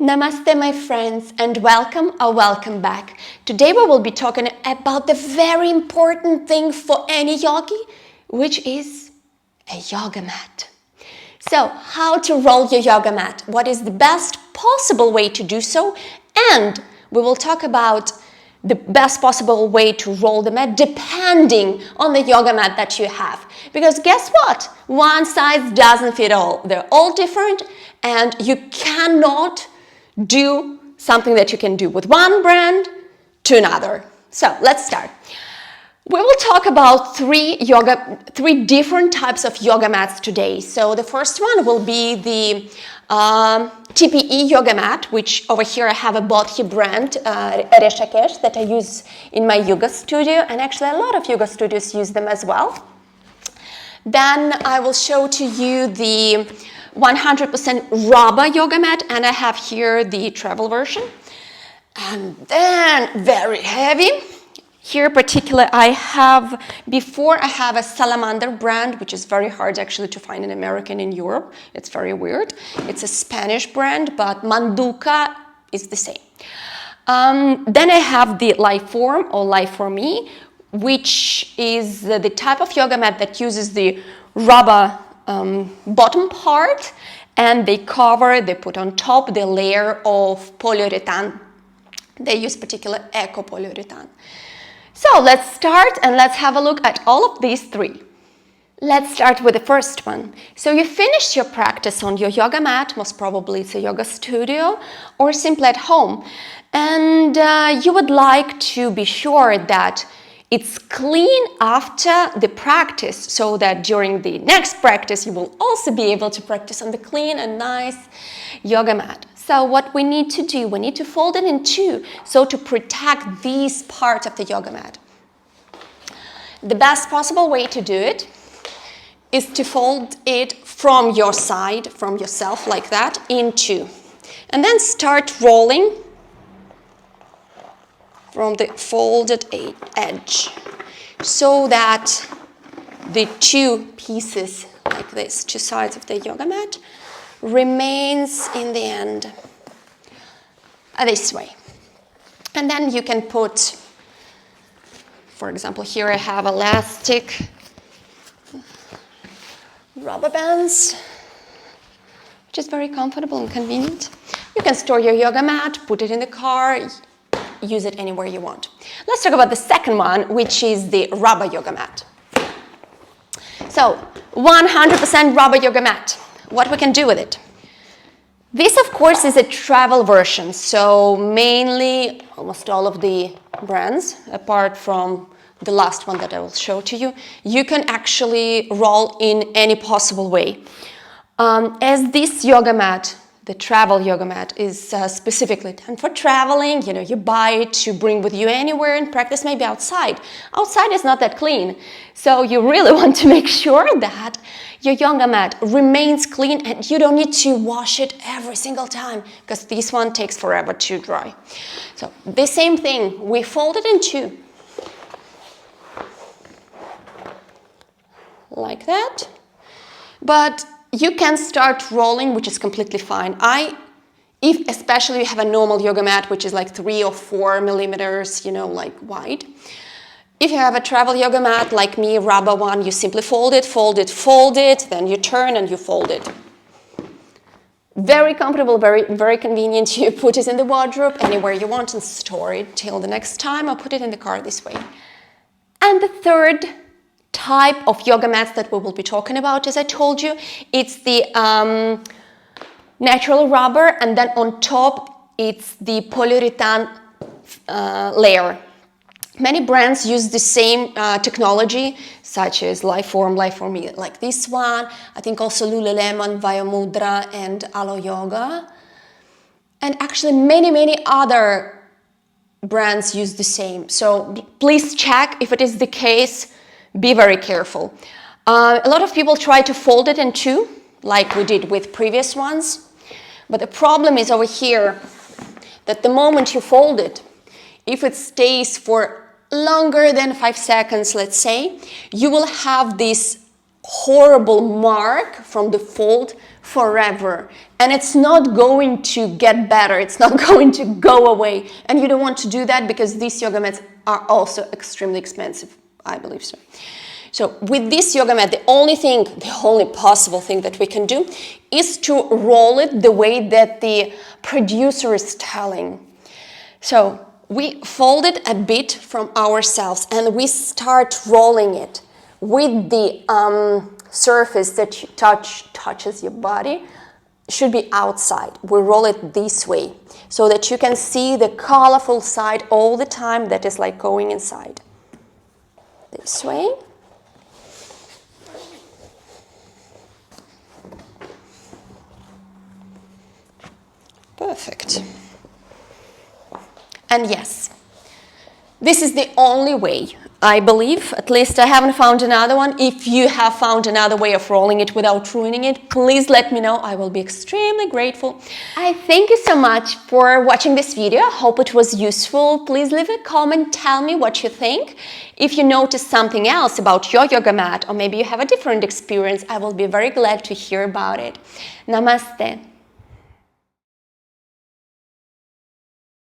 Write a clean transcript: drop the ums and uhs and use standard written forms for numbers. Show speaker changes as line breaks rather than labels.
Namaste, my friends, and welcome or welcome back. Today we will be talking about the very important thing for any yogi, which is a yoga mat. So, how to roll your yoga mat? What is the best possible way to do so? And we will talk about the best possible way to roll the mat depending on the yoga mat that you have. Because guess what? One size doesn't fit all. They're all different and you cannot do something that you can do with one brand to another. So let's start. We will talk about three different types of yoga mats today. So the first one will be the TPE yoga mat, which over here I have a Bodhi brand, that I use in my yoga studio, and actually a lot of yoga studios use them as well. Then I will show to you the 100% rubber yoga mat, and I have here the travel version. And then very heavy. Here particular I have a Salamander brand, which is very hard actually to find an American in Europe. It's very weird. It's a Spanish brand, but Manduka is the same. Then I have the Liforme or Liforme, which is the type of yoga mat that uses the rubber bottom part, and they put on top the layer of polyurethane. They use particular eco polyurethane. So let's start and let's have a look at all of these three. Let's start with the first one. So you finished your practice on your yoga mat, most probably it's a yoga studio or simply at home, and you would like to be sure that it's clean after the practice, so that during the next practice you will also be able to practice on the clean and nice yoga mat. So what we need to do, we need to fold it in two, so to protect these parts of the yoga mat. The best possible way to do it is to fold it from your side, from yourself like that, in two. And then start rolling from the folded edge, so that the two pieces, like this, two sides of the yoga mat, remains in the end this way. And then you can put, for example, here I have elastic rubber bands, which is very comfortable and convenient. You can store your yoga mat, put it in the car, use it anywhere you want. Let's talk about the second one, which is the rubber yoga mat. So 100% rubber yoga mat. What we can do with it? This, of course, is a travel version. So mainly, almost all of the brands, apart from the last one that I will show to you, you can actually roll in any possible way. As this yoga mat, the travel yoga mat, is specifically done for traveling. You know, you buy it to bring with you anywhere and practice maybe outside. Outside is not that clean. So you really want to make sure that your yoga mat remains clean and you don't need to wash it every single time, because this one takes forever to dry. So the same thing, we fold it in two. Like that. But you can start rolling, which is completely fine. If especially you have a normal yoga mat, which is like 3 or 4 millimeters, like wide. If you have a travel yoga mat, like me, rubber one, you simply fold it, then you turn and you fold it. Very comfortable, very, very convenient. You put it in the wardrobe anywhere you want and store it till the next time, or put it in the car this way. And the third type of yoga mats that we will be talking about, as I told you, it's the natural rubber, and then on top it's the polyurethane layer. Many brands use the same technology, such as Liforme, like this one. I think also Lululemon, Vayamudra, and Alo Yoga. And actually many other brands use the same. So please check if it is the case. Be very careful. A lot of people try to fold it in two, like we did with previous ones. But the problem is over here, that the moment you fold it, if it stays for longer than 5 seconds, let's say, you will have this horrible mark from the fold forever, and it's not going to get better, it's not going to go away, and you don't want to do that because these yoga mats are also extremely expensive, I believe so. So with this yoga mat, the only possible thing that we can do is to roll it the way that the producer is telling. So we fold it a bit from ourselves and we start rolling it with the surface that touches your body should be outside. We roll it this way so that you can see the colorful side all the time that is like going inside. This way. Perfect. And yes, this is the only way, I believe. At least I haven't found another one. If you have found another way of rolling it without ruining it, please let me know. I will be extremely grateful. I thank you so much for watching this video. I hope it was useful. Please leave a comment, tell me what you think. If you noticed something else about your yoga mat, or maybe you have a different experience, I will be very glad to hear about it. Namaste.